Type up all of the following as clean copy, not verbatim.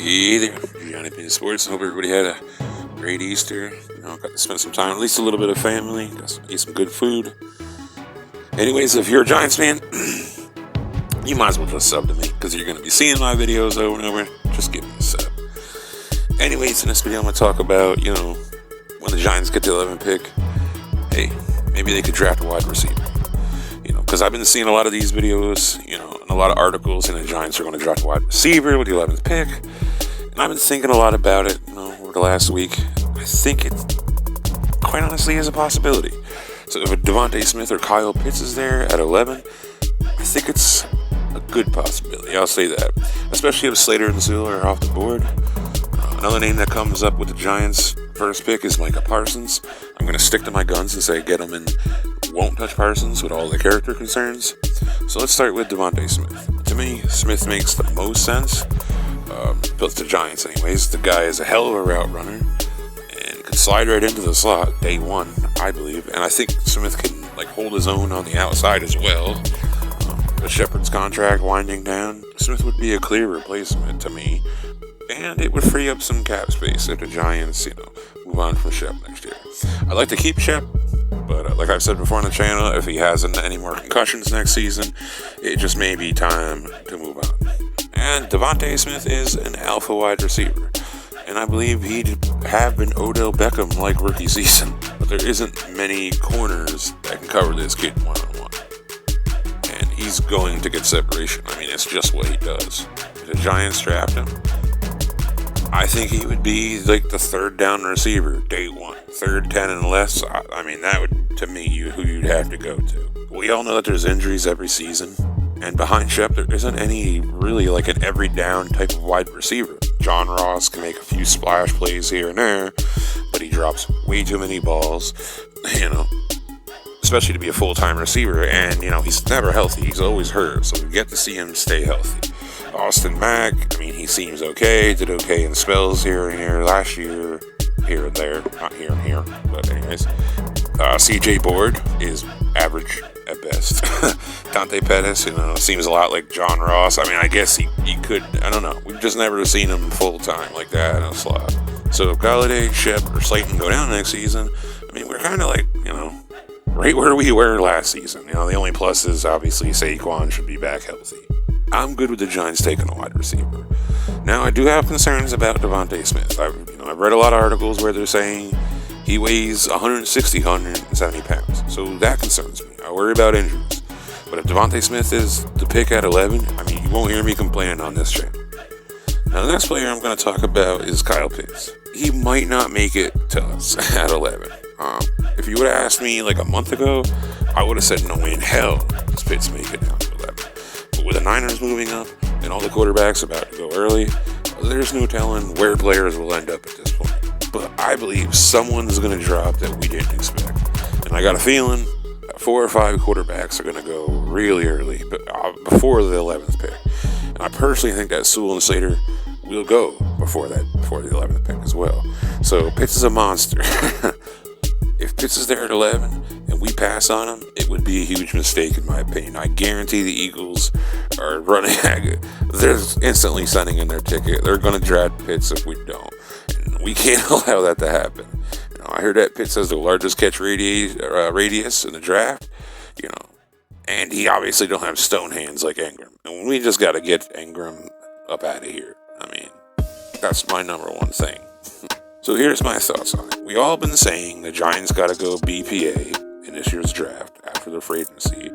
Hey there, Johnny P Sports. Hope everybody had a great Easter. Got to spend some time, at least a little bit of family. Got to eat some good food. Anyways, if you're a Giants fan, you might as well just sub to me because you're going to be seeing my videos over and over. Just give me a sub. Anyways, in this video, I'm going to talk about, when the Giants get the 11th pick, hey, maybe they could draft a wide receiver. Because I've been seeing a lot of these videos, and a lot of articles, and the Giants are going to draft a wide receiver with the 11th pick. And I've been thinking a lot about it, over the last week. I think it, quite honestly, is a possibility. So if a Devontae Smith or Kyle Pitts is there at 11, I think it's a good possibility. I'll say that. Especially if Slater and Zula are off the board. Another name that comes up with the Giants' first pick is Micah Parsons. I'm going to stick to my guns and say get him and won't touch Parsons with all the character concerns. So let's start with Devontae Smith. To me, Smith makes the most sense. Built the Giants anyways. The guy is a hell of a route runner and can slide right into the slot day one, I believe. And I think Smith can hold his own on the outside as well. With Shepard's contract winding down, Smith would be a clear replacement to me. And it would free up some cap space if the Giants, move on from Shep next year. I'd like to keep Shep, but like I've said before on the channel, if he hasn't any more concussions next season, it just may be time to move on. And Devontae Smith is an alpha wide receiver, and I believe he'd have been Odell Beckham-like rookie season, but there isn't many corners that can cover this kid one-on-one. And he's going to get separation. It's just what he does. If the Giants draft him, I think he would be the third down receiver, day one. Third, 10 and less, that would, to me, who you'd have to go to. We all know that there's injuries every season, and behind Shep, there isn't any really an every down type of wide receiver. John Ross can make a few splash plays here and there, but he drops way too many balls, especially to be a full-time receiver, and, he's never healthy. He's always hurt, so we get to see him stay healthy. Austin Mack, he seems okay, did okay in spells here and here last year, here and there, not here and here, but anyways. CJ Board is average at best. Dante Pettis, seems a lot like John Ross. I guess he could, I don't know. We've just never seen him full time like that in a slot. So if Galladay, Shep, or Slayton go down next season, we're kind of right where we were last season. The only plus is obviously Saquon should be back healthy. I'm good with the Giants taking a wide receiver. Now, I do have concerns about Devontae Smith. I've read a lot of articles where they're saying he weighs 160, 170 pounds. So that concerns me. I worry about injuries. But if Devontae Smith is the pick at 11, you won't hear me complaining on this channel. Now, the next player I'm going to talk about is Kyle Pitts. He might not make it to us at 11. If you would have asked me a month ago, I would have said no way in hell does Pitts make it down to 11. But with the Niners moving up and all the quarterbacks about to go early, there's no telling where players will end up at this point. But I believe someone's going to drop that we didn't expect. And I got a feeling that 4 or 5 quarterbacks are going to go really early, but before the 11th pick. And I personally think that Sewell and Slater will go before the 11th pick as well. So Pitts is a monster. If Pitts is there at 11 and we pass on him, it would be a huge mistake in my opinion. I guarantee the Eagles are running. They're instantly sending in their ticket. They're going to draft Pitts if we don't. And we can't allow that to happen. I heard that Pitts has the largest catch radius in the draft. And he obviously don't have stone hands like Ingram. And we just got to get Ingram up out of here. That's my number one thing. So here's my thoughts on it. We all been saying the Giants got to go BPA in this year's draft after the free agency.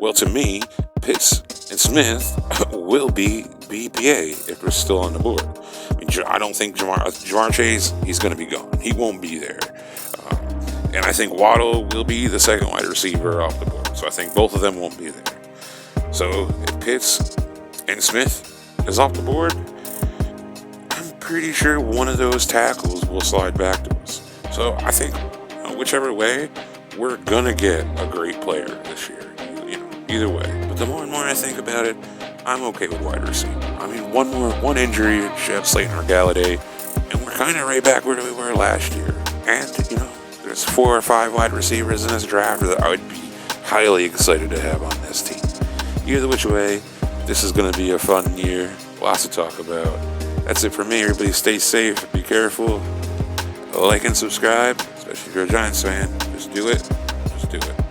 Well, to me, Pitts and Smith will be BPA if they're still on the board. I don't think Jamar Chase, he's going to be gone. He won't be there. And I think Waddle will be the second wide receiver off the board. So I think both of them won't be there. So if Pitts and Smith is off the board, pretty sure one of those tackles will slide back to us. So I think whichever way, we're gonna get a great player this year. Either way. But the more and more I think about it, I'm okay with wide receiver. One injury, Shep, Slayton, or Galladay, and we're kind of right back where we were last year. And there's 4 or 5 wide receivers in this draft that I would be highly excited to have on this team. Either which way, this is gonna be a fun year. Lots to talk about. That's it for me. Everybody stay safe. Be careful. Like and subscribe, especially if you're a Giants fan. Just do it. Just do it.